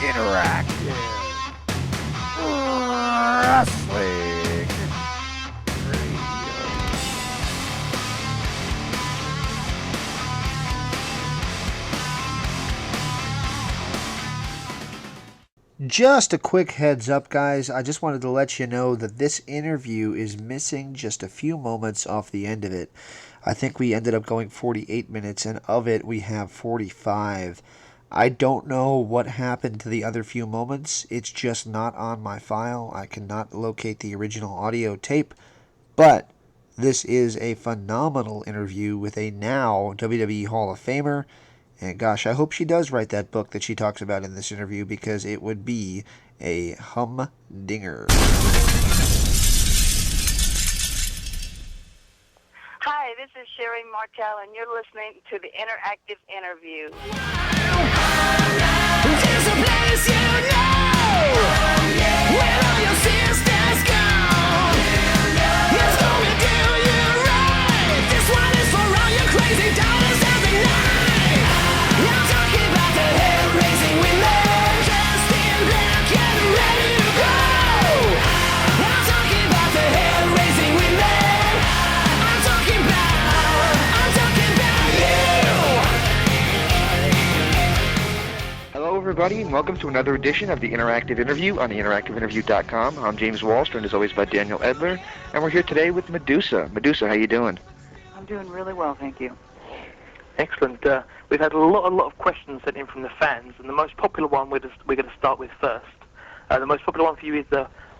Interactive Wrestling Radio. Just a quick heads up, guys. I just wanted to let you know that this interview is missing just a few moments off the end of it. I think we ended up going 48 minutes, and of it we have 45. I don't know what happened to the other few moments. It's just not on my file. I cannot locate the original audio tape. But this is a phenomenal interview with a now WWE Hall of Famer. And gosh, I hope she does write that book that she talks about in this interview, because it would be a humdinger. Hi, this is Sherry Martel, and you're listening to the Interactive Interview. There's a place you know where all your sisters go. It's gonna do you right. This one is for all your crazy daughters every night. I'm talking about the hair-raising women dressed in black and ready to go. I'm talking about the hair-raising women. I'm talking about you. Hello, everybody, and welcome to another edition of the Interactive Interview on the interactiveinterview.com. I'm James Walsh, joined as always by Daniel Edler, and we're here today with Madusa. Madusa, how you doing? I'm doing really well, thank you. Excellent. We've had a lot of questions sent in from the fans, and the most popular one we're going to start with first. The most popular one for you is,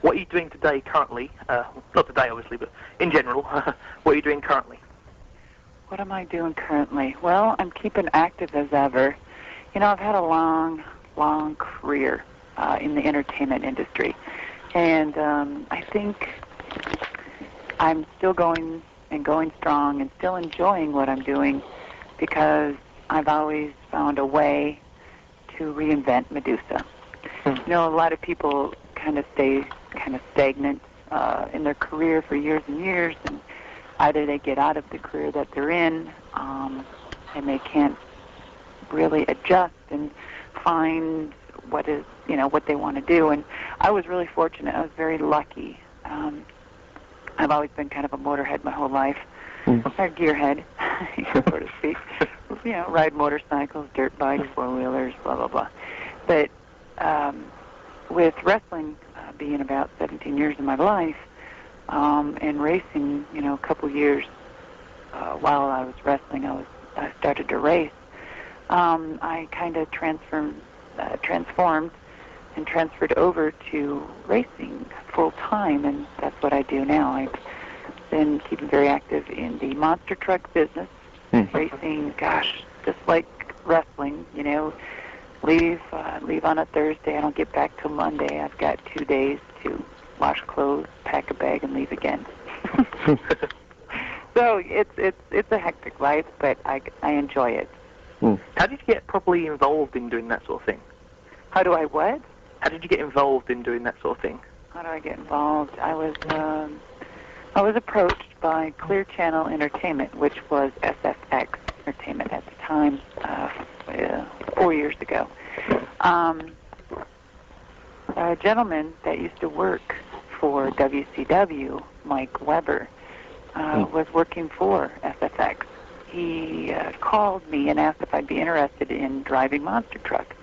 what are you doing today currently? Not today, obviously, but in general, what are you doing currently? What am I doing currently? Well, I'm keeping active as ever. You know, I've had a long career in the entertainment industry, and I think I'm still going strong and still enjoying what I'm doing, because I've always found a way to reinvent Madusa. You know, a lot of people kind of stay stagnant in their career for years and years, and either they get out of the career that they're in, and they can't really adjust and find what they want to do. And I was really fortunate. I was very lucky. I've always been kind of a motorhead my whole life, or gearhead, so to speak. You know, ride motorcycles, dirt bikes, four-wheelers, blah, blah, blah. But with wrestling being about 17 years of my life, and racing, you know, a couple years while I was wrestling, I started to race. I kind of transformed and transferred over to racing full-time, and that's what I do now. I've been keeping very active in the monster truck business, racing, gosh, just like wrestling, you know, leave on a Thursday, I don't get back till Monday. I've got 2 days to wash clothes, pack a bag, and leave again. So it's a hectic life, but I enjoy it. How did you get properly involved in doing that sort of thing? How do I what? How did you get involved in doing that sort of thing? How do I get involved? I was approached by Clear Channel Entertainment, which was SFX Entertainment at the time, 4 years ago. A gentleman that used to work for WCW, Mike Weber, was working for SFX. He called me and asked if I'd be interested in driving monster truck.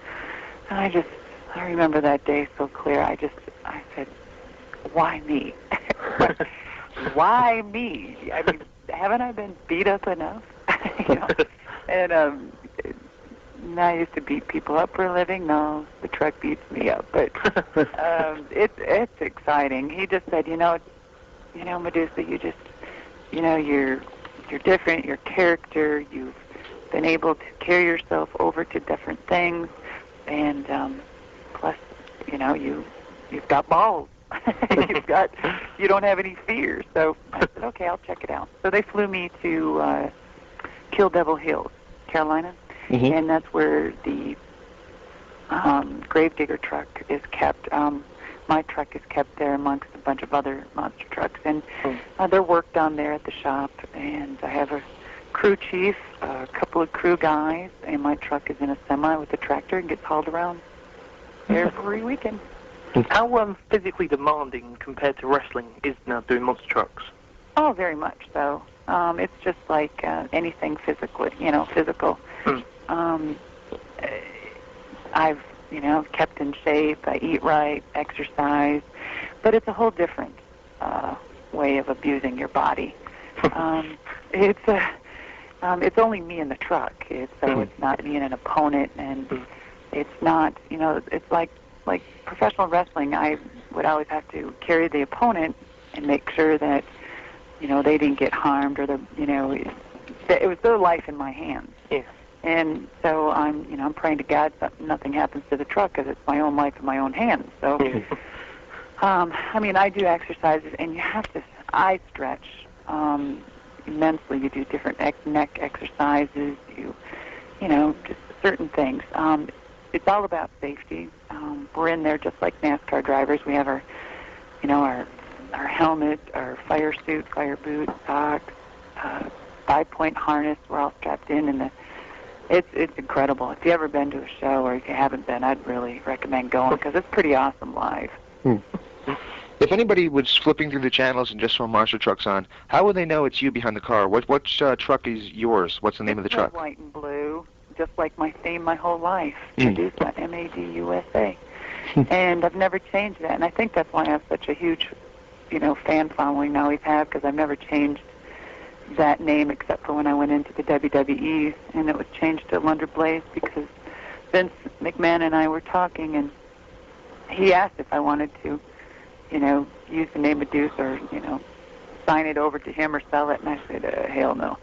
And I remember that day so clear. I said, why me? Why me? I mean, haven't I been beat up enough? You know? And I used to beat people up for a living. No, the truck beats me up. But it's exciting. He just said, you know, Madusa, you're different, your character, you've been able to carry yourself over to different things, and plus, you know, you've got balls. You don't have any fear. So I said, okay, I'll check it out. So they flew me to Kill Devil Hills, Carolina, and that's where the Gravedigger truck is kept. My truck is kept there amongst a bunch of other monster trucks, and they're worked on there at the shop, and I have a crew chief, a couple of crew guys, and my truck is in a semi with a tractor and gets hauled around. every weekend. How physically demanding compared to wrestling is now doing monster trucks? Oh, very much so. It's just like anything physical. I've kept in shape. I eat right, exercise, but it's a whole different way of abusing your body. It's only me in the truck. It's not me and an opponent, and it's not. It's like professional wrestling. I would always have to carry the opponent and make sure that they didn't get harmed, or it was their life in my hands. Yeah. And so I'm praying to God that nothing happens to the truck, because it's my own life in my own hands. So, I do exercises, and you have to. I stretch immensely. You do different neck exercises. Just certain things. It's all about safety. We're in there just like NASCAR drivers. We have our helmet, our fire suit, fire boots, socks, 5-point harness. We're all strapped in, and it's incredible. If you've ever been to a show, or if you haven't been, I'd really recommend going, because it's pretty awesome live. If anybody was flipping through the channels and just saw monster trucks on, how would they know it's you behind the car? What truck is yours? What's the name of the truck? White and blue, just like my theme my whole life. Madusa, Madusa. And I've never changed that, and I think that's why I have such a huge, fan following I always have, because I've never changed that name except for when I went into the WWE, and it was changed to Alunda Blayze because Vince McMahon and I were talking, and he asked if I wanted to, use the name Madusa, or, sign it over to him or sell it, and I said, hell no.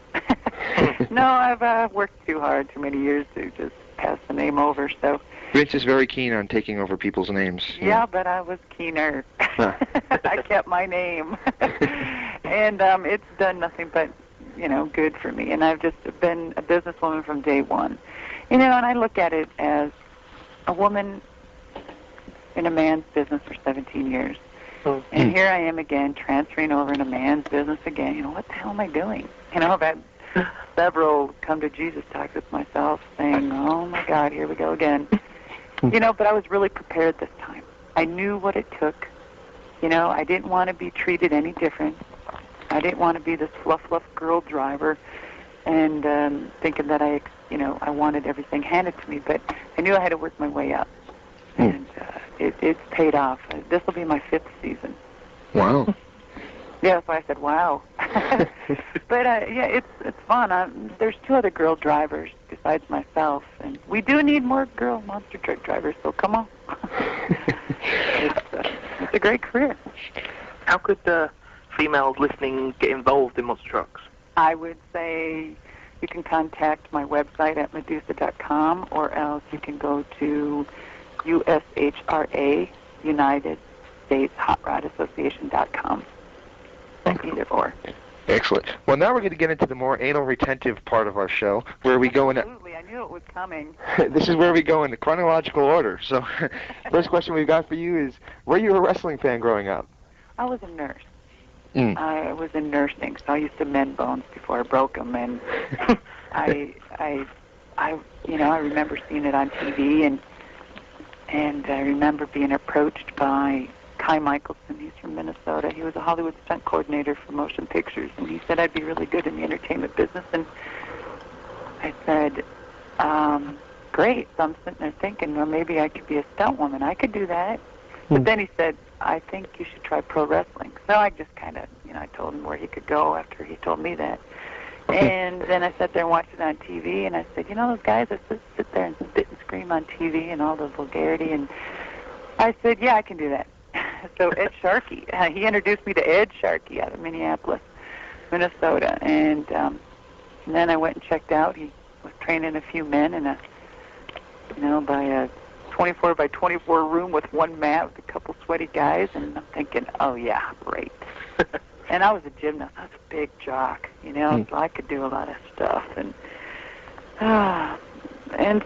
No, I've worked too hard, too many years to just pass the name over, so. Vince is very keen on taking over people's names. Yeah, but I was keener. I kept my name. And it's done nothing but, good for me. And I've just been a businesswoman from day one. And I look at it as a woman in a man's business for 17 years. And here I am again, transferring over in a man's business again. What the hell am I doing? I've had several come to Jesus talks with myself saying, oh, my God, here we go again. But I was really prepared this time. I knew what it took. I didn't want to be treated any different. I didn't want to be this fluff girl driver and thinking that I wanted everything handed to me. But I knew I had to work my way up. And it's paid off. This will be my 5th season. Wow. Yeah, that's why I said wow. But it's fun. There's 2 other girl drivers besides myself, and we do need more girl monster truck drivers. So come on. It's a great career. How could females listening get involved in monster trucks? I would say you can contact my website at Madusa.com, or else you can go to USHRA, United States Hot Rod Association.com. Either or. Excellent. Well, now we're going to get into the more anal retentive part of our show, where we go in. Absolutely, I knew it was coming. This is where we go in the chronological order. So, first question we've got for you is: were you a wrestling fan growing up? I was a nurse. I was in nursing, so I used to mend bones before I broke them, and I remember seeing it on TV, and I remember being approached by Kai Michelson. He's from Minnesota. He was a Hollywood stunt coordinator for motion pictures, and he said I'd be really good in the entertainment business. And I said, great. So I'm sitting there thinking, well, maybe I could be a stunt woman. I could do that. But then he said, I think you should try pro wrestling. So I just kind of, I told him where he could go after he told me that. And then I sat there and watched it on TV, and I said, those guys that sit there and spit and scream on TV and all the vulgarity. And I said, yeah, I can do that. So Ed Sharkey, he introduced me to Ed Sharkey out of Minneapolis, Minnesota. And then I went and checked out. He was training a few men in by a 24 by 24 room with one mat with a couple sweaty guys. And I'm thinking, oh, yeah, great. And I was a gymnast. I was a big jock, so I could do a lot of stuff. And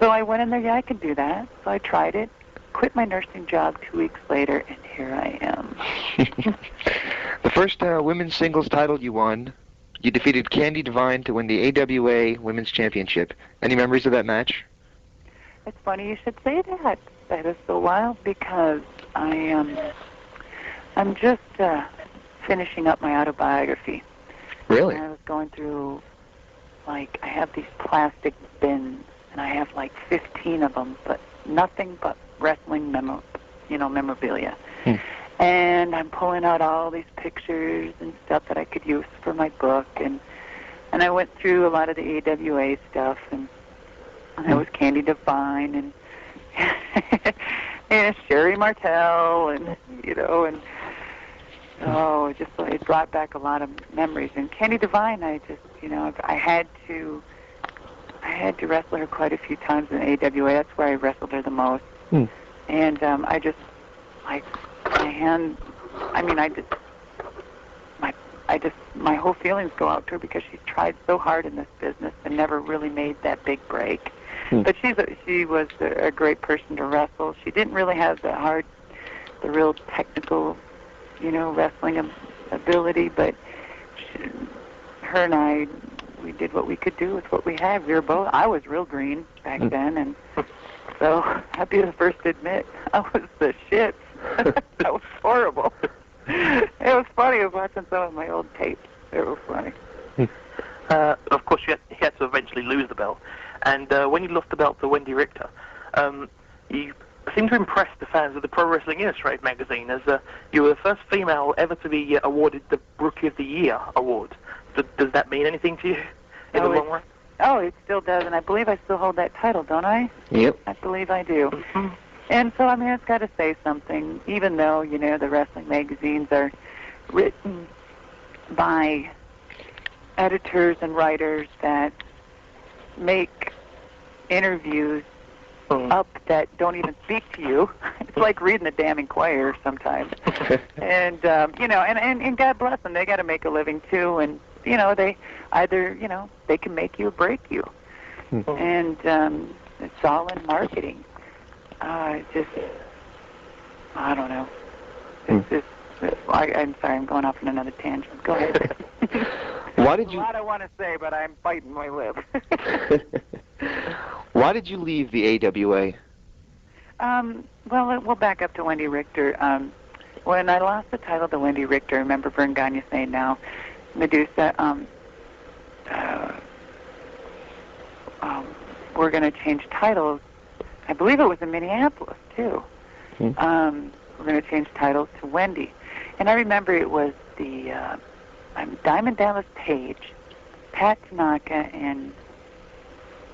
so I went in there, yeah, I could do that. So I tried it, quit my nursing job 2 weeks later, and here I am. The first women's singles title you won, you defeated Candy Devine to win the AWA Women's Championship. Any memories of that match? It's funny you should say that. That is so wild because I'm just finishing up my autobiography. Really? And I was going through, like, I have these plastic bins, and I have like 15 of them, but nothing but wrestling memorabilia. And I'm pulling out all these pictures and stuff that I could use for my book, and I went through a lot of the AWA stuff, and I was Candy Divine, and and Sherry Martel, and it brought back a lot of memories. And Candy Divine, I had to wrestle her quite a few times in AWA. That's where I wrestled her the most. And I just, like, my whole feelings go out to her because she's tried so hard in this business and never really made that big break. But she was a great person to wrestle. She didn't really have the real technical, wrestling ability, but her and I, we did what we could do with what we had. I was real green back then, and so I'd be the first to admit I was the shit. That was horrible. It was funny. I was watching some of my old tapes. It was funny. Of course, you had to eventually lose the belt. And when you lost the belt to Wendy Richter, you seemed to impress the fans of the Pro Wrestling Illustrated magazine, as you were the first female ever to be awarded the Rookie of the Year award. Does that mean anything to you in the long run? Oh, it still does, and I believe I still hold that title, don't I? Yep. I believe I do. And so, it's got to say something, even though, the wrestling magazines are written by editors and writers that make interviews up that don't even speak to you. It's like reading the damn Inquirer sometimes. And, and God bless them, they got to make a living too, and, they either, they can make you or break you. And it's all in marketing. I don't know. I'm sorry, I'm going off on another tangent. Go ahead. Why did There's a lot I want to say, but I'm biting my lip. Why did you leave the AWA? Well, we'll back up to Wendy Richter. When I lost the title to Wendy Richter, I remember Vern Gagne saying, now, Madusa, we're going to change titles. I believe it was in Minneapolis, too. We're going to change titles to Wendy. And I remember it was the Diamond Dallas Page, Pat Tanaka, and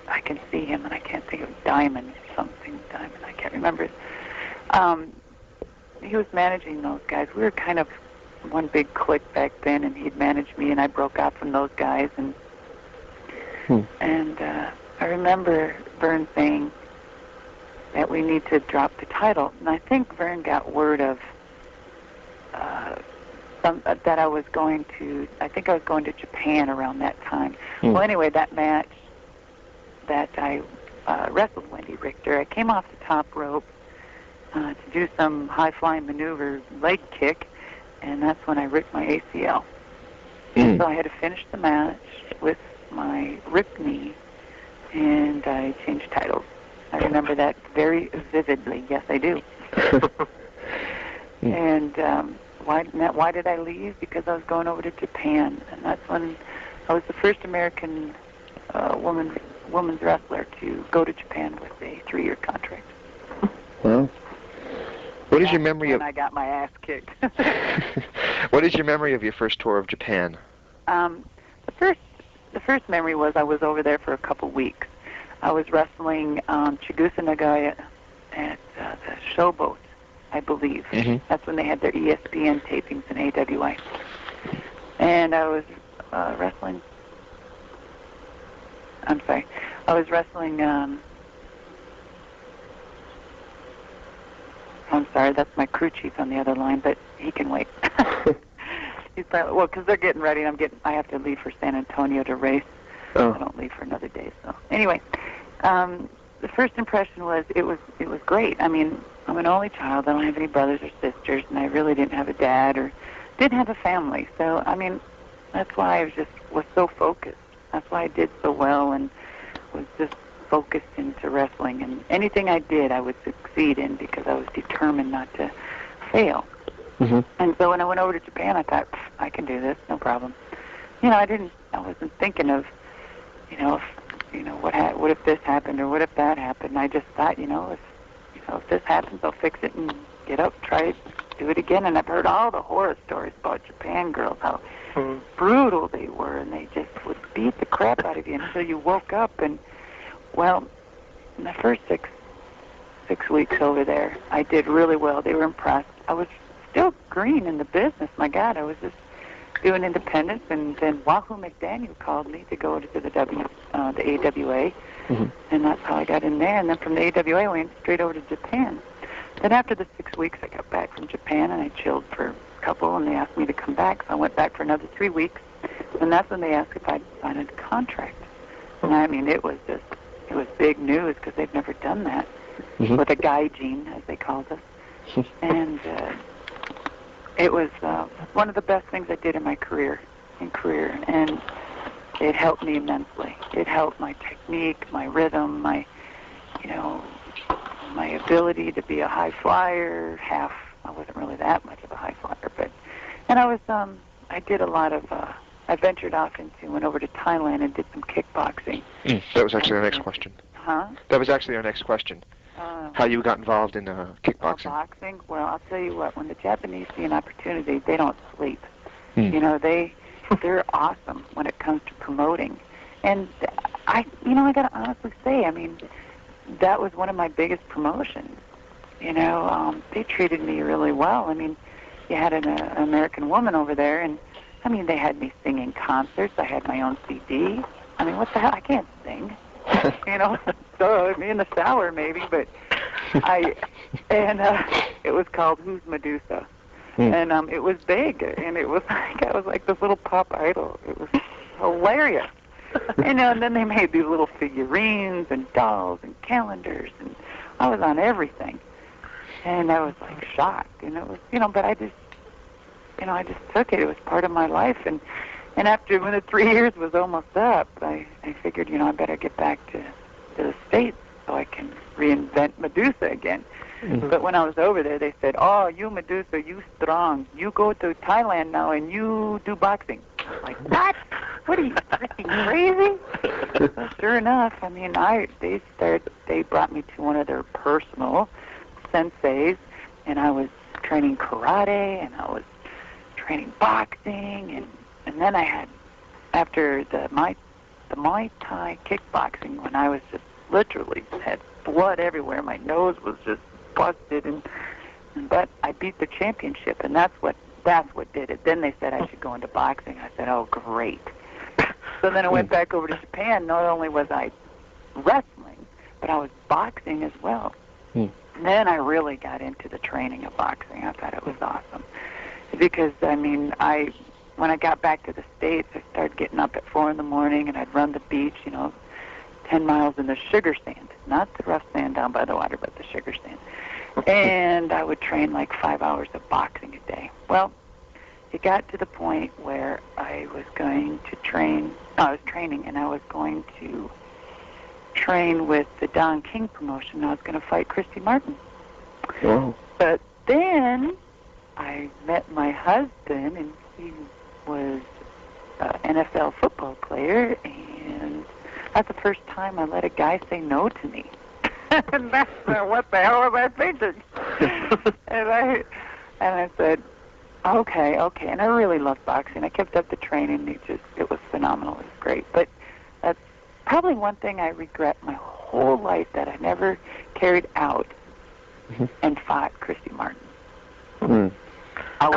I can see him, and I can't think of Diamond, I can't remember. He was managing those guys. We were kind of one big clique back then, and he'd managed me, and I broke out from those guys. And I remember Vern saying that we need to drop the title. And I think Vern got word of that I was going to Japan around that time. Well, anyway, that match that I wrestled Wendy Richter, I came off the top rope to do some high-flying maneuver leg kick, and that's when I ripped my ACL. And so I had to finish the match with my ripped knee, and I changed titles. I remember that very vividly. Yes, I do. And why did I leave? Because I was going over to Japan, and that's when I was the first American woman's wrestler to go to Japan with a 3-year contract. Well, what is your memory of? I got my ass kicked. What is your memory of your first tour of Japan? The first memory was I was over there for a couple weeks. I was wrestling Chigusa Nagaya at the Showboat, I believe. That's when they had their ESPN tapings in AWA. And I was wrestling. I'm sorry, that's my crew chief on the other line, but he can wait. He's probably, because they're getting ready, and I have to leave for San Antonio to race. I don't leave for another day. So anyway, the first impression was it was great. I mean, I'm an only child. I don't have any brothers or sisters, and I really didn't have a dad or didn't have a family. So I mean, that's why I was so focused. That's why I did so well and was just focused into wrestling, and anything I did, I would succeed in because I was determined not to fail. Mm-hmm. And so when I went over to Japan, I thought, I can do this, no problem. I wasn't thinking of, what if this happened or what if that happened. I just thought, if this happens, I'll fix it and get up, try it, do it again. And I've heard all the horror stories about Japan girls, how brutal they were, and they just would beat the crap out of you until you woke up. And, well, in the first six weeks over there, I did really well. They were impressed. I was still green in the business. My God, I was just doing independence, and then Wahoo McDaniel called me to go to the AWA, and that's how I got in there. And then from the AWA, I went straight over to Japan. Then after the 6 weeks, I got back from Japan, and I chilled for a couple, and they asked me to come back, so I went back for another 3 weeks, and that's when they asked if I'd signed a contract. And I mean, it was big news because they've never done that with a gaijin, as they called us. And it was one of the best things I did in my career, and it helped me immensely. It helped my technique, my rhythm, my ability to be a high flyer. I wasn't really that much of a high flyer, and I did a lot of. I ventured off went over to Thailand and did some kickboxing. That was actually our next question. Huh? That was actually our next question. How you got involved in kickboxing? Boxing? Well, I'll tell you what. When the Japanese see an opportunity, they don't sleep. They're awesome when it comes to promoting. And I got to honestly say, I mean, that was one of my biggest promotions. They treated me really well. I mean, you had an American woman over there, and I mean, they had me sing in concerts. I had my own CD. I mean, what the hell? I can't sing. So me in the shower maybe, but it was called Who's Madusa, and it was big, and it was like I was like this little pop idol. It was hilarious, and then they made these little figurines and dolls and calendars, and I was on everything, and I was like shocked, and it was but I just took it. It was part of my life, and after when the 3 years was almost up, I figured, I better get back to the States so I can reinvent Madusa again. But when I was over there, they said, "Oh, you Madusa, you strong. You go to Thailand now and you do boxing." I'm like, what? What are you freaking crazy? Well, sure enough, I mean, they brought me to one of their personal senseis, and I was training karate, and I was training boxing, and then I had, after the Muay Thai kickboxing, when I was just literally had blood everywhere, my nose was just busted, but I beat the championship, and that's what did it. Then they said I should go into boxing. I said, oh, great. So then I went back over to Japan. Not only was I wrestling, but I was boxing as well. And then I really got into the training of boxing. I thought it was awesome. Because, I mean, when I got back to the States, I started getting up at 4 in the morning, and I'd run the beach, 10 miles in the sugar sand. Not the rough sand down by the water, but the sugar sand. And I would train like 5 hours of boxing a day. Well, it got to the point where I was going to train, I was training, and I was going to train with the Don King promotion. I was going to fight Christy Martin. Wow. But then I met my husband, and he was an NFL football player, and that's the first time I let a guy say no to me. And that's what the hell was I thinking? and I said, okay. And I really loved boxing. I kept up the training. It was phenomenal. It was great. But that's probably one thing I regret my whole life, that I never carried out and fought Christy Martin. I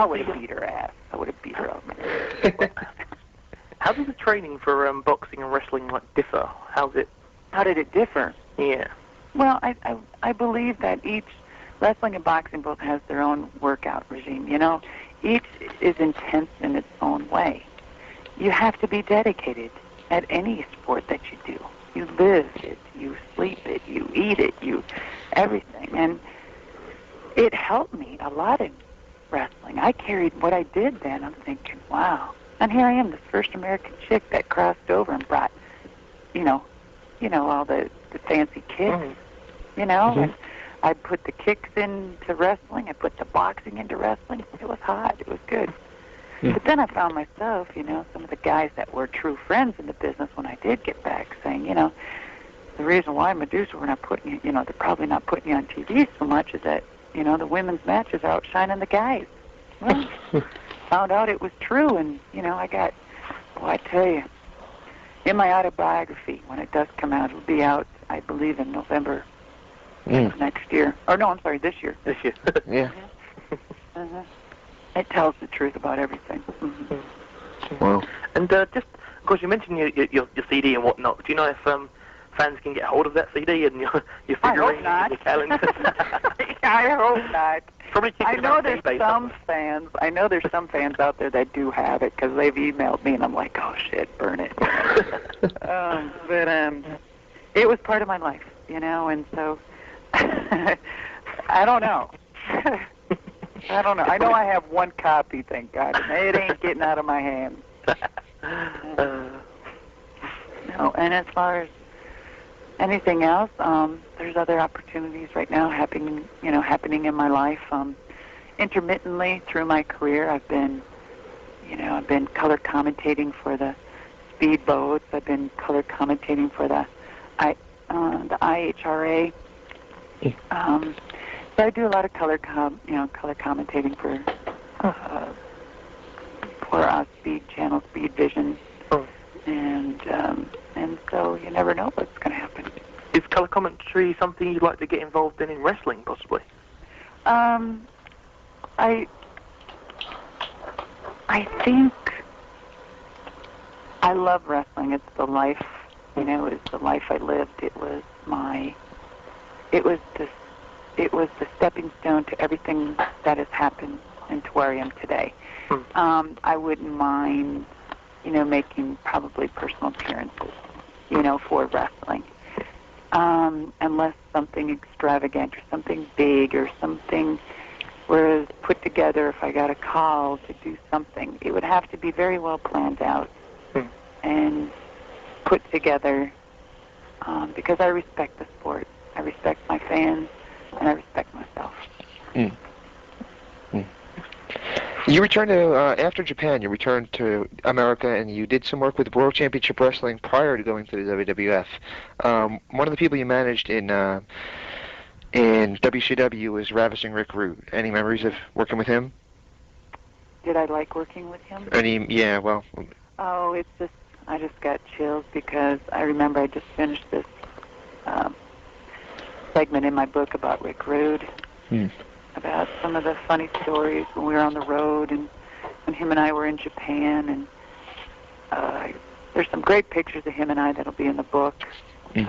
would have beat her ass. I would have beat her up. How does the training for boxing and wrestling differ? How did it differ? Yeah. Well, I believe that each wrestling and boxing both has their own workout regime. Each is intense in its own way. You have to be dedicated at any sport that you do. You live it, you sleep it, you eat it, everything. And it helped me a lot in wrestling. I carried what I did then. I'm thinking, wow. And here I am, this first American chick that crossed over and brought, all the fancy kicks, and I'd put the kicks into wrestling. I put the boxing into wrestling. It was hot. It was good. But then I found myself, some of the guys that were true friends in the business when I did get back saying, the reason why Madusa, we're not putting you, they're probably not putting you on TV so much is that, the women's matches are outshining the guys. Well, found out it was true, and, I tell you, in my autobiography, when it does come out, it'll be out, I believe, in November next year. Or no, I'm sorry, this year. This year. Yeah. It tells the truth about everything. Wow. And just, of course, you mentioned your CD and whatnot. Do you know if fans can get hold of that CD and your figurine and your calendar? I hope not. Probably I know there's some fans. I know there's some fans out there that do have it because they've emailed me and I'm like, oh shit, burn it. But it was part of my life, and so I don't know. I don't know. I know I have one copy, thank God, and it ain't getting out of my hands. No, and as far as anything else, there's other opportunities right now happening in my life. Intermittently through my career, I've been color commentating for the speedboats. I've been color commentating for the IHRA. So I do a lot of color commentating for Speed Channel, Speed Vision, and so you never know what's going to happen. Is color commentary something you'd like to get involved in wrestling, possibly? I think I love wrestling. It's the life, it's the life I lived. It was the stepping stone to everything that has happened and to where I am today. I wouldn't mind, making probably personal appearances, for wrestling. Unless something extravagant or something big or something was put together, if I got a call to do something, it would have to be very well planned out and put together because I respect the sport. I respect my fans, and I respect myself. You returned to, after Japan, you returned to America and you did some work with World Championship Wrestling prior to going to the WWF. One of the people you managed in WCW was Ravishing Rick Rude. Any memories of working with him? Did I like working with him? Yeah, well. Oh, I just got chills because I remember I just finished this segment in my book about Rick Rude. About some of the funny stories when we were on the road and when him and I were in Japan, and there's some great pictures of him and I that'll be in the book. He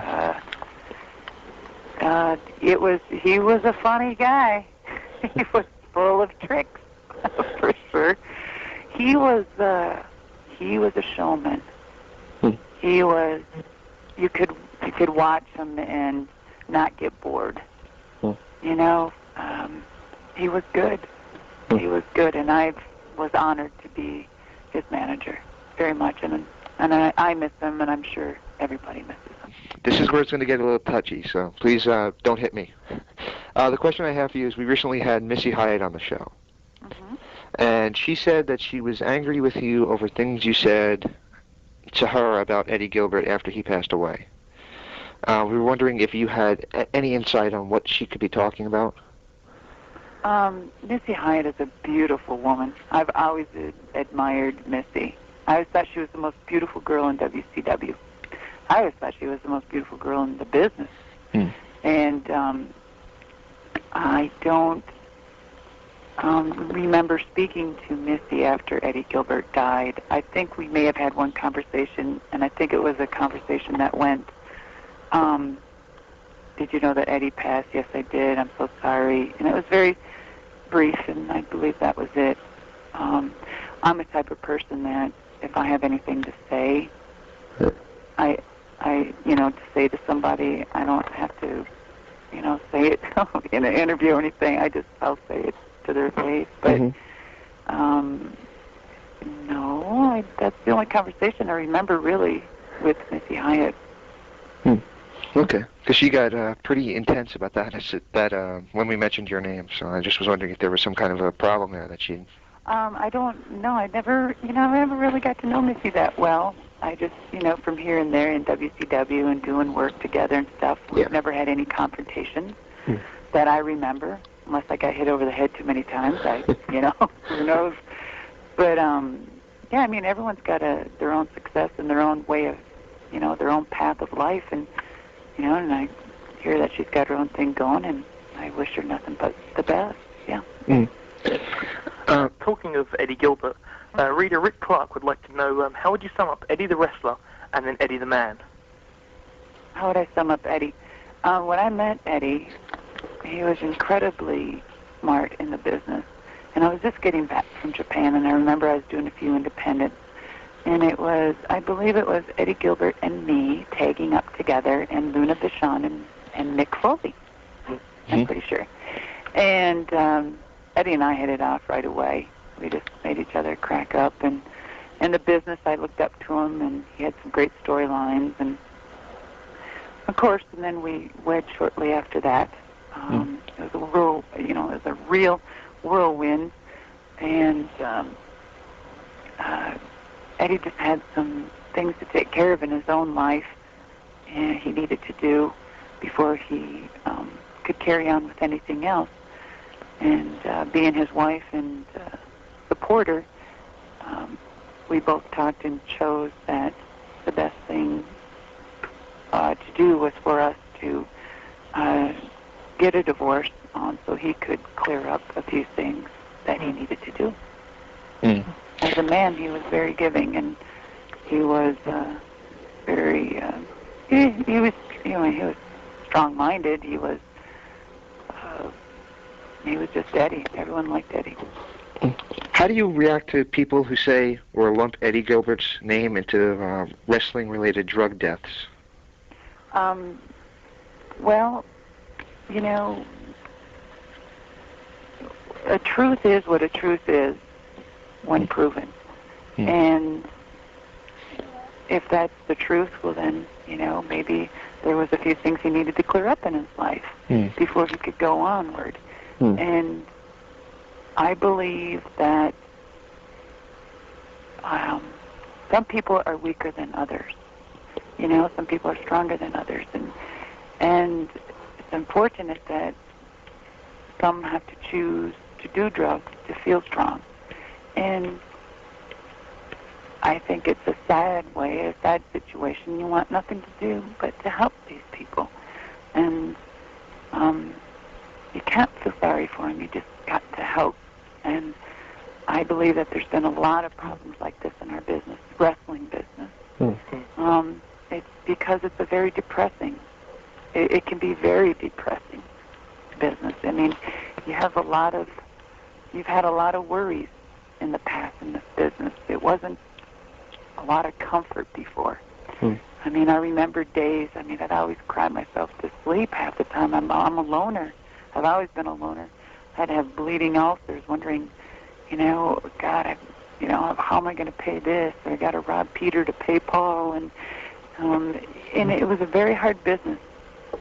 was a funny guy. He was full of tricks, for sure. He was a showman. He was. You could watch him and not get bored. He was good. He was good, and I was honored to be his manager very much, and I miss him, and I'm sure everybody misses him. This is where it's going to get a little touchy, so please don't hit me. The question I have for you is, we recently had Missy Hyatt on the show, and she said that she was angry with you over things you said to her about Eddie Gilbert after he passed away. We were wondering if you had any insight on what she could be talking about. Missy Hyatt is a beautiful woman. I've always admired Missy. I always thought she was the most beautiful girl in WCW. I always thought she was the most beautiful girl in the business. And I don't remember speaking to Missy after Eddie Gilbert died. I think we may have had one conversation, and I think it was a conversation that went, did you know that Eddie passed? Yes, I did. I'm so sorry. And it was very brief, and I believe that was it. I'm a type of person that if I have anything to say, I to say to somebody, I don't have to, say it in an interview or anything. I'll say it to their face. But no, that's the only conversation I remember really with Missy Hyatt. Okay. Because she got pretty intense about that when we mentioned your name. So I just was wondering if there was some kind of a problem there that she. I don't know. I never really got to know Missy that well. I just, from here and there in WCW and doing work together and stuff, we've never had any confrontations that I remember, unless I got hit over the head too many times. Who knows? But, yeah, I mean, everyone's got their own success and their own way of, their own path of life. And, and I hear that she's got her own thing going, and I wish her nothing but the best. Yeah. Talking of Eddie Gilbert, reader Rick Clark would like to know, how would you sum up Eddie the wrestler and then Eddie the man? How would I sum up Eddie? When I met Eddie, he was incredibly smart in the business. And I was just getting back from Japan, and I remember I was doing a few independents. And I believe it was Eddie Gilbert and me tagging up together, and Luna Vachon and Mick Foley. I'm pretty sure. And Eddie and I hit it off right away. We just made each other crack up. And in the business, I looked up to him, and he had some great storylines. And, of course, and then we wed shortly after that. It was a real whirlwind. And Eddie just had some things to take care of in his own life, and he needed to do before he could carry on with anything else. And being his wife and supporter, we both talked and chose that the best thing to do was for us to get a divorce so he could clear up a few things that he needed to do. As a man, he was very giving, and he was very he was strong-minded. He was just Eddie. Everyone liked Eddie. How do you react to people who say or lump Eddie Gilbert's name into wrestling-related drug deaths? Well, a truth is what a truth is when proven. And if that's the truth, well then, maybe there was a few things he needed to clear up in his life before he could go onward. And I believe that some people are weaker than others. Some people are stronger than others. And it's unfortunate that some have to choose to do drugs to feel strong. And I think it's a sad situation. You want nothing to do but to help these people. And you can't feel sorry for them. You just got to help. And I believe that there's been a lot of problems like this in our business, wrestling business. It's because it's a very depressing. It can be very depressing business. I mean, you've had a lot of worries in the past in this business. It wasn't a lot of comfort before. I mean, I remember days, I'd always cry myself to sleep half the time. I'm a loner. I've always been a loner. I'd have bleeding ulcers, wondering, God, how am I going to pay this? I got to rob Peter to pay Paul. And it was a very hard business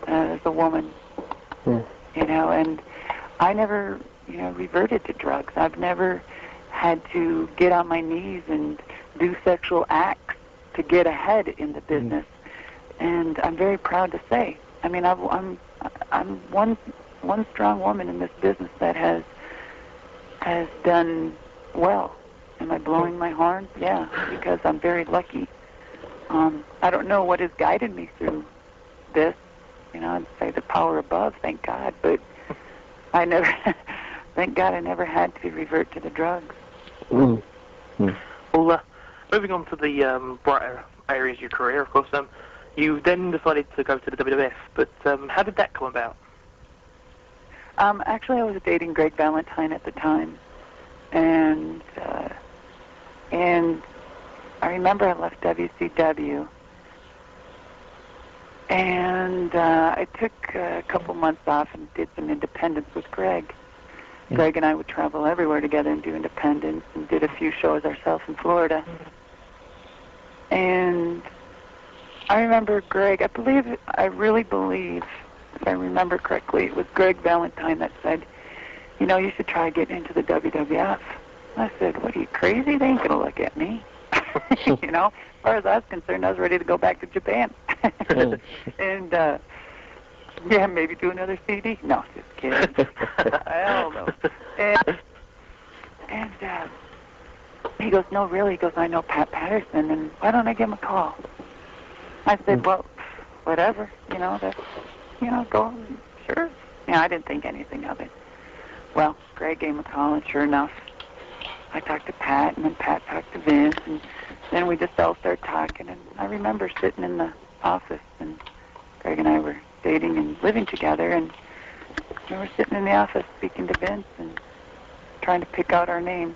as a woman, and I never, reverted to drugs. I've never had to get on my knees and do sexual acts to get ahead in the business. And I'm very proud to say, I'm one strong woman in this business that has done well. Am I blowing my horn? Yeah, because I'm very lucky. I don't know what has guided me through this. I'd say the power above, thank God. But thank God I never had to revert to the drugs. Well, moving on to the brighter areas of your career, of course, you then decided to go to the WWF, but how did that come about? Actually, I was dating Greg Valentine at the time, and I remember I left WCW, and I took a couple months off and did some independence with Greg. Greg and I would travel everywhere together and do independence, and did a few shows ourselves in Florida. And I remember Greg. I really believe, if I remember correctly, it was Greg Valentine that said, you should try getting into the WWF. I said, what, are you crazy? They ain't going to look at me. As far as I was concerned, I was ready to go back to Japan. And, maybe do another CD. No, just kidding. Hell no. And he goes, no, really? He goes, I know Pat Patterson, and why don't I give him a call? I said, well, whatever, go, sure. I didn't think anything of it. Well, Greg gave him a call, and sure enough, I talked to Pat, and then Pat talked to Vince, and then we just all started talking, and I remember sitting in the office, and Greg and I were dating and living together, and we were sitting in the office speaking to Vince and trying to pick out our name,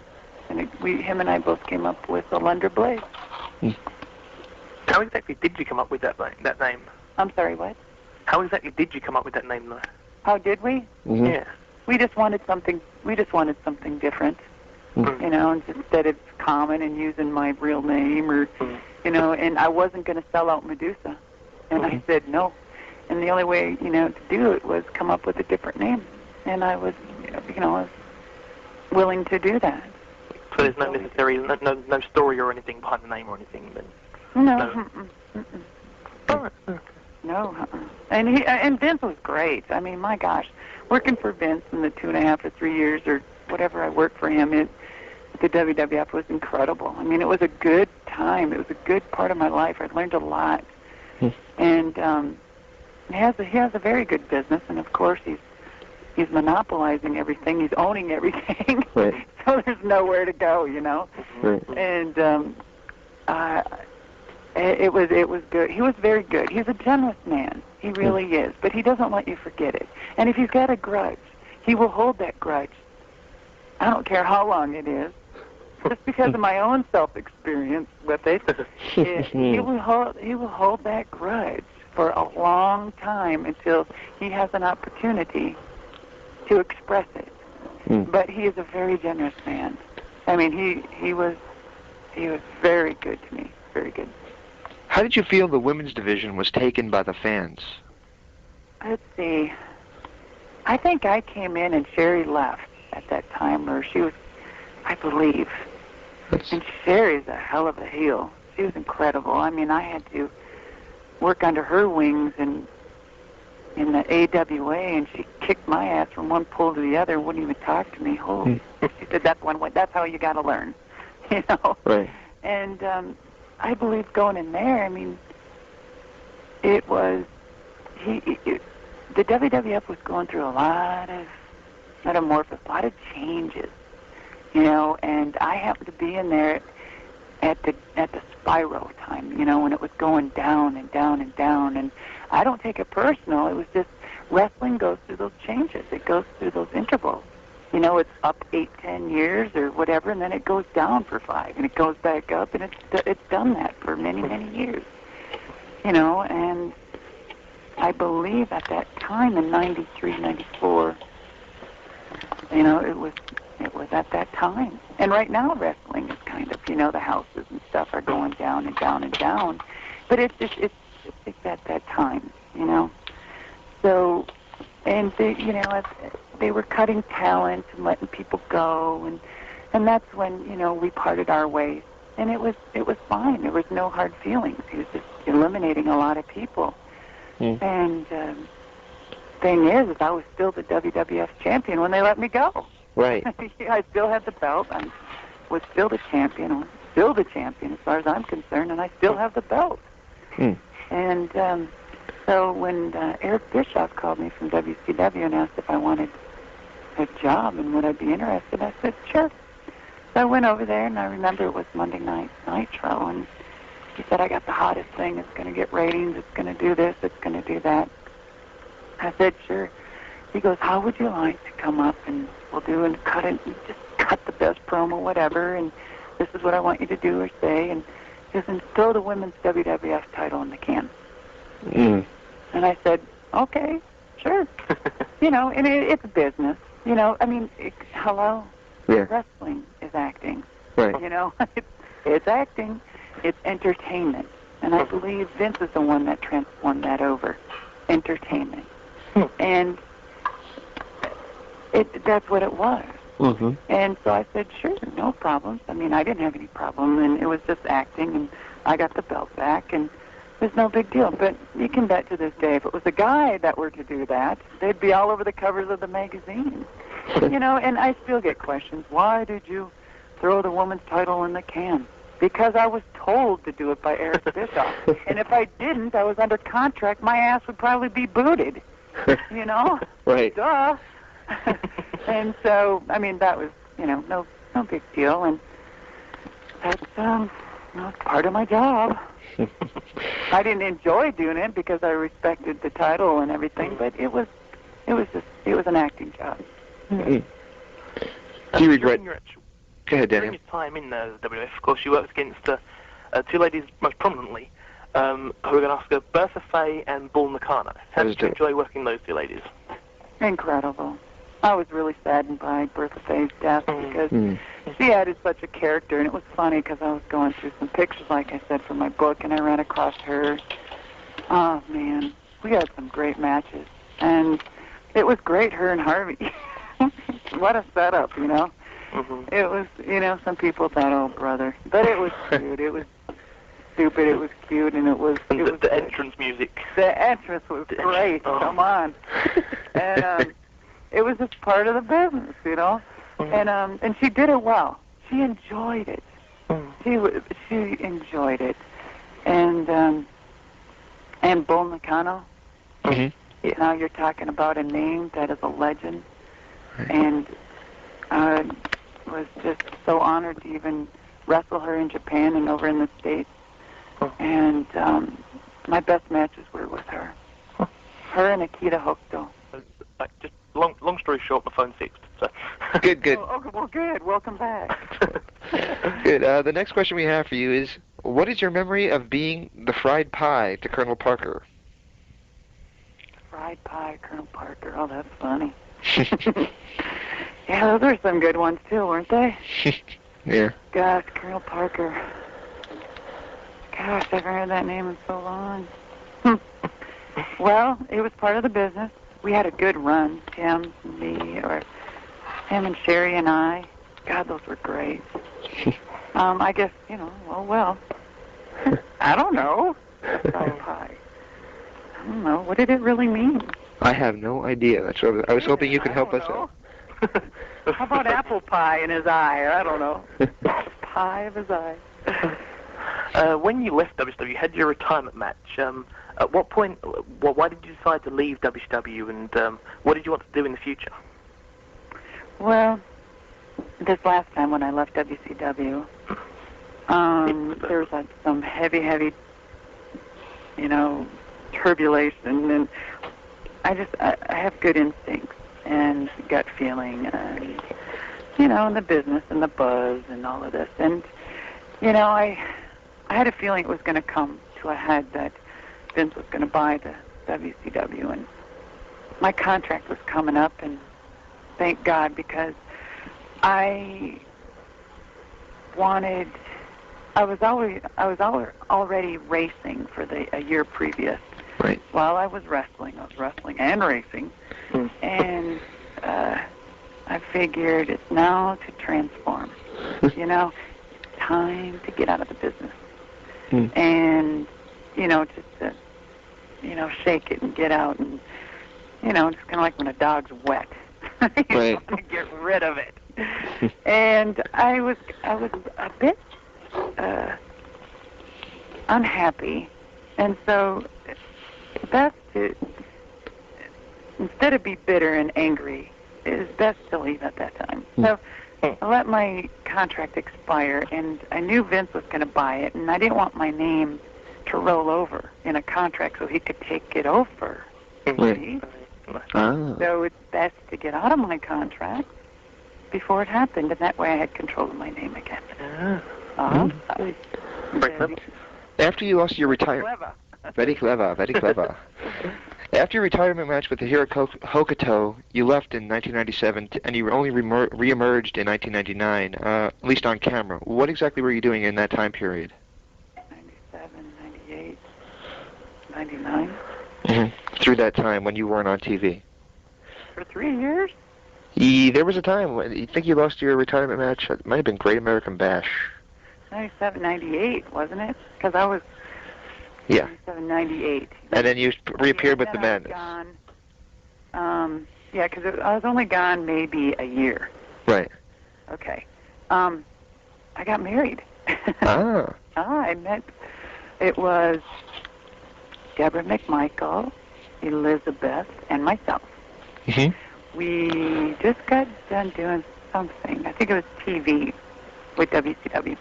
and him and I both came up with Alunda Blayze. How exactly did you come up with that name? I'm sorry, what? How exactly did you come up with that name, though? How did we? Mm-hmm. Yeah. We just wanted something different, and instead of common and using my real name or, and I wasn't going to sell out Madusa. And I said no. And the only way, to do it was come up with a different name. And I was, I was willing to do that. So there's no story or anything behind the name or anything? Then? No. All right. No. And Vince was great. I mean, my gosh, working for Vince in the 2.5 to 3 years or whatever I worked for him, the WWF was incredible. I mean, it was a good time. It was a good part of my life. I learned a lot. And he has a very good business, and of course he's monopolizing everything. He's owning everything. Right. So there's nowhere to go, Right. And it was good. He was very good. He's a generous man. He really is. But he doesn't let you forget it. And if he's got a grudge, he will hold that grudge. I don't care how long it is. Just because of my own self-experience with it, he will hold that grudge for a long time until he has an opportunity to express it. But he is a very generous man. I mean, he was very good to me, very good. How did you feel the women's division was taken by the fans? Let's see. I think I came in and Sherry left at that time, or she was, I believe. And Sherry's a hell of a heel. She was incredible. I mean, I had to work under her wings in the AWA, and she kicked my ass from one pole to the other and wouldn't even talk to me. She said, that's how you got to learn, Right. And I believe going in there, I mean, it was, the WWF was going through a lot of metamorphosis, a lot of changes, and I happened to be in there at the spiral time, when it was going down and down and down, and I don't take it personal. It was just wrestling goes through those changes. It goes through those intervals. It's up 8-10 years or whatever, and then it goes down for 5, and it goes back up, and it's done that for many, many years, and I believe at that time in 93, 94, it was at that time. And right now wrestling is kind of, the houses and stuff are going down and down and down, but it's at that time, So, and they were cutting talent and letting people go, and that's when, we parted our ways. And it was fine. There was no hard feelings. He was just eliminating a lot of people. And thing is I was still the WWF champion when they let me go. Right. I still had the belt. I was still the champion. I was still the champion as far as I'm concerned, and I still have the belt. And so when Eric Bischoff called me from WCW and asked if I wanted a job and would I be interested, I said, sure. So I went over there, and I remember it was Monday Night Nitro, and he said, I got the hottest thing. It's going to get ratings. It's going to do this. It's going to do that. I said, sure. He goes, how would you like to come up and we'll do and cut it, and just cut the best promo, whatever, and this is what I want you to do or say, and just throw the women's WWF title in the can. And I said, okay, sure. And it's business. I mean, hello? Yeah. Wrestling is acting. Right. It's acting. It's entertainment. And I believe Vince is the one that transformed that over. Entertainment. And that's what it was. Mm-hmm. And so I said, sure, no problems. I mean, I didn't have any problem, and it was just acting, and I got the belt back, and it was no big deal. But you can bet to this day, if it was a guy that were to do that, they'd be all over the covers of the magazine. You know, and I still get questions. Why did you throw the woman's title in the can? Because I was told to do it by Eric Bischoff. And if I didn't, I was under contract, my ass would probably be booted. You know? Right. Duh. And so, I mean, that was, you know, no big deal. And that's part of my job. I didn't enjoy doing it because I respected the title and everything, but it was an acting job. Mm-hmm. Do you regret? Go ahead, Daniel. During your time in the WWF, of course, you worked against two ladies most prominently, who are going to ask her, Bertha Faye and Bull Nakano. How did you enjoy working those two ladies? Incredible. I was really saddened by Bertha Faye's death because she added such a character, and it was funny because I was going through some pictures, like I said, from my book, and I ran across her. Oh, man, we had some great matches, and it was great, her and Harvey. What a setup, you know. Mm-hmm. It was, you know, some people thought, oh, brother, but it was cute. It was stupid, it was cute, and it was the entrance music. The entrance was great. Come on. And it was just part of the business, you know. And she did it well. She enjoyed it. She enjoyed it. And Bull Nakano. Now you're talking about a name that is a legend, and I was just so honored to even wrestle her in Japan and over in the States. And my best matches were with her. Her and Akita Hokuto. Just long story short, my phone's fixed. So. Good. Oh, okay, well, good. Welcome back. Good. The next question we have for you is, what is your memory of being the fried pie to Colonel Parker? Fried pie, Colonel Parker. Oh, that's funny. Yeah, those were some good ones, too, weren't they? Yeah. Gosh, Colonel Parker. Gosh, I haven't heard that name in so long. Well, it was part of the business. We had a good run, Tim and me, or him and Sherry and I. God, those were great. I guess, you know, well. I don't know. Fried pie. I don't know. What did it really mean? I have no idea. That's what I was hoping you could help us out. How about apple pie in his eye? I don't know. Pie of his eye. When you left WCW, you had your retirement match. At what point, why did you decide to leave WCW, and what did you want to do in the future? Well, this last time when I left WCW, there was some heavy, you know, turbulation, and I have good instincts and gut feeling, and, you know, and the business and the buzz and all of this. And, you know, I had a feeling it was going to come to a head that Vince was going to buy the WCW, and my contract was coming up, and thank God, because I was already racing for a year previous. Right. While I was wrestling and racing, and I figured it's now to transform. You know, it's time to get out of the business, and you know, just to, you know, shake it and get out, and you know, it's kind of like when a dog's wet. You want to get rid of it. And I was a bit unhappy, and so best to, instead of be bitter and angry, it is best to leave at that time. So I let my contract expire, and I knew Vince was going to buy it, and I didn't want my name to roll over in a contract so he could take it over. So it's best to get out of my contract before it happened, and that way I had control of my name again. After you lost your retirement... Very clever. After your retirement match with the Hiro Hokuto, you left in 1997, and you only re-emerged in 1999, at least on camera. What exactly were you doing in that time period? 97, 99. Through that time when you weren't on TV. For 3 years? There was a time when you think you lost your retirement match. It might have been Great American Bash. 97, 98, wasn't it? Because I was Yeah. 97, 98. And then you reappeared with the Then Madness. I was gone. Yeah, because I was only gone maybe a year. Right. Okay. I got married. Ah. I met, it was Deborah McMichael, Elizabeth, and myself. We just got done doing something. I think it was TV with WCW.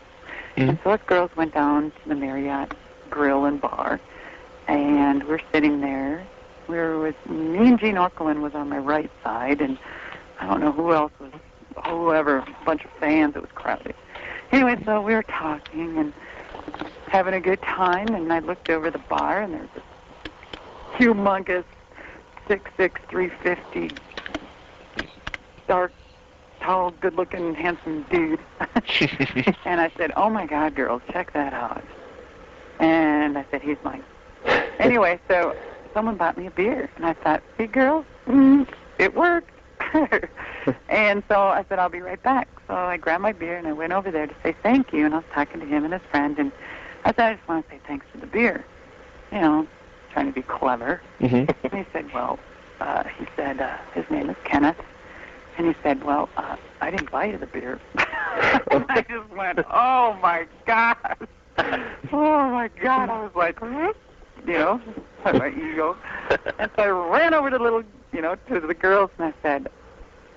And so us girls went down to the Marriott Grill and Bar, and we're sitting there. We were with me and Gene Orkelin was on my right side, and I don't know who else was, whoever, a bunch of fans. It was crowded. Anyway, so we were talking and having a good time, and I looked over the bar, and there's this humongous 6'6", 350, dark, tall, good-looking, handsome dude. And I said, "Oh my God, girls, check that out." And I said, "He's mine." Anyway, so someone bought me a beer, and I thought, "See, girls, it worked." And so I said, "I'll be right back." So I grabbed my beer, and I went over there to say thank you, and I was talking to him and his friend, and I said, "I just want to say thanks for the beer," trying to be clever. And he said, "Well," his name is Kenneth, and he said, "Well, I didn't buy you the beer." And I just went, "Oh my God. Oh my God." I was like, my ego. And so I ran over to to the girls, and I said,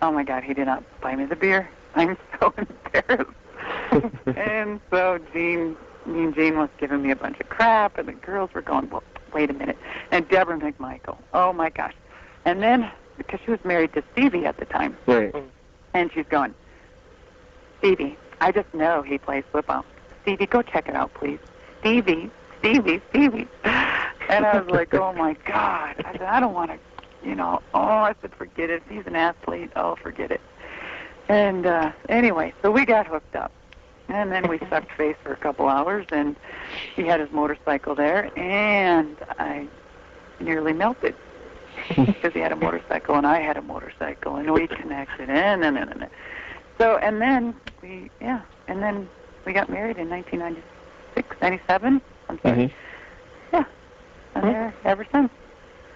"Oh my God, he did not buy me the beer. I'm so embarrassed." And so me and Gene was giving me a bunch of crap, and the girls were going, "Well, wait a minute." And Deborah McMichael, oh my gosh. And then, because she was married to Stevie at the time. Right. And she's going, "Stevie, I just know he plays football. Stevie, go check it out, please. Stevie. And I was like, oh my God. I said, I don't want to, I said, forget it. If he's an athlete, forget it. And anyway, so we got hooked up. And then we sucked face for a couple hours, and he had his motorcycle there, and I nearly melted. Because he had a motorcycle and I had a motorcycle, and we connected, and then we got married in 1996, 97. I'm sorry. Yeah, and there ever since.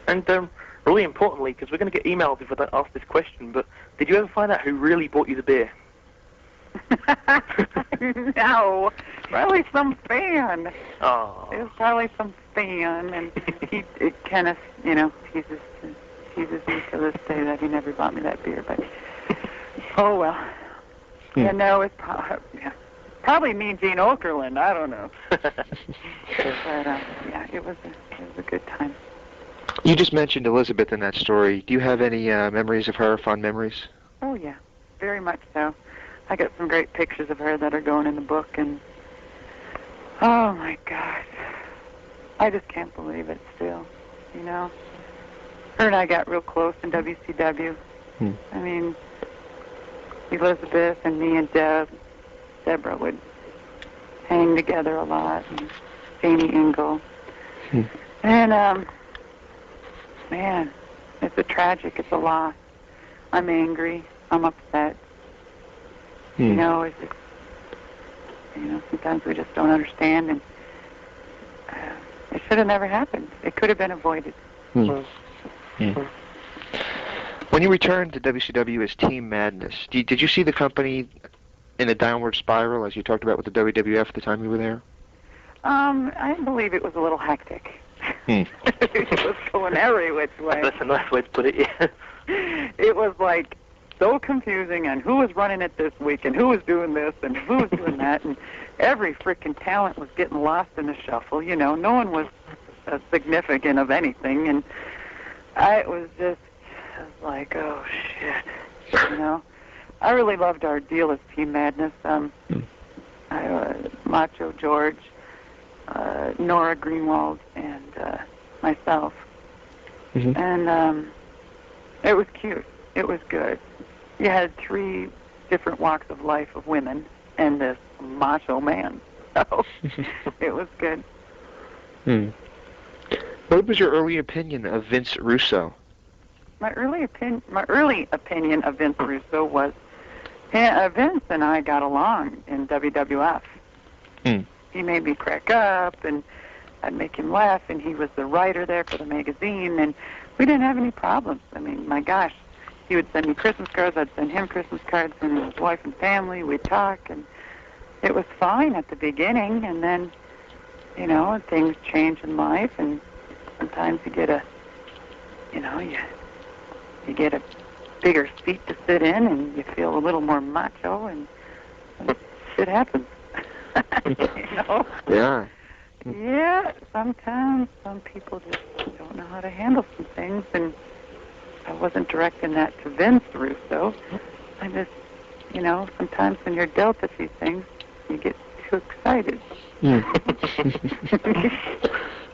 And really importantly, because we're going to get emails if I don't ask this question, but did you ever find out who really bought you the beer? No, probably some fan. Oh. It was probably some fan, and it kind of, teases me to this day that he never bought me that beer, but oh well. Yeah, no, it's probably me and Gene Okerlund, I don't know. But it was a good time. You just mentioned Elizabeth in that story. Do you have any memories of her, fond memories? Oh yeah, very much so. I got some great pictures of her that are going in the book, and oh my God, I just can't believe it still, Her and I got real close in WCW. I mean, Elizabeth and me and Deborah would hang together a lot, and Janie Engel. And, man, it's a tragic, it's a loss. I'm angry, I'm upset. It's just, sometimes we just don't understand, and it should have never happened. It could have been avoided. When you returned to WCW as Team Madness, did you see the company in a downward spiral, as you talked about with the WWF at the time you were there? I believe it was a little hectic. It was going every which way. That's a nice way to put it, yeah. It was like so confusing on who was running it this week and who was doing this and who was doing that, and every freaking talent was getting lost in the shuffle. No one was significant of anything, and I was like, oh shit, I really loved our deal as Team Madness. Macho George, Nora Greenwald, and myself, and it was cute. It was good. You had 3 different walks of life of women and this macho man. So it was good. What was your early opinion of Vince Russo? My early opinion of Vince Russo was Vince and I got along in WWF. He made me crack up, and I'd make him laugh, and he was the writer there for the magazine, and we didn't have any problems. I mean, my gosh, he would send me Christmas cards, I'd send him Christmas cards, and his wife and family, we'd talk, and it was fine at the beginning, and then, you know, things change in life, and sometimes you get you get a bigger seat to sit in, and you feel a little more macho, and shit happens. You know? Yeah. Yeah, sometimes some people just don't know how to handle some things, and I wasn't directing that to Vince Russo. I just, you know, sometimes when you're dealt a few things, you get too excited.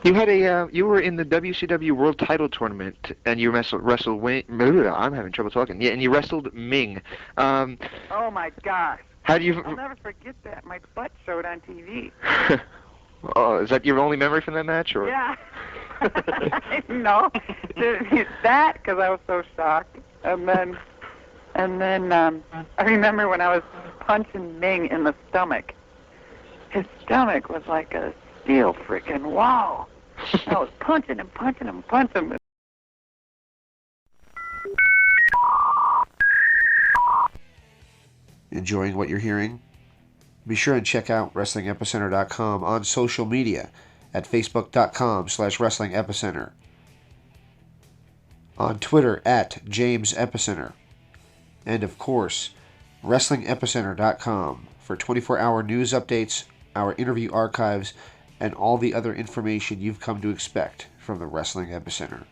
You were in the WCW World Title Tournament, and you wrestled I'm having trouble talking. Yeah, and you wrestled Ming. Oh my gosh! How do you? I'll never forget that. My butt showed on TV. Oh, is that your only memory from that match, or? Yeah. No, that because I was so shocked, and then I remember when I was punching Ming in the stomach. His stomach was like a steel freaking wall. I was punching him. Enjoying what you're hearing? Be sure and check out WrestlingEpicenter.com on social media at Facebook.com/WrestlingEpicenter, on Twitter at James Epicenter, and of course, WrestlingEpicenter.com for 24-hour news updates, our interview archives, and all the other information you've come to expect from the Wrestling Epicenter.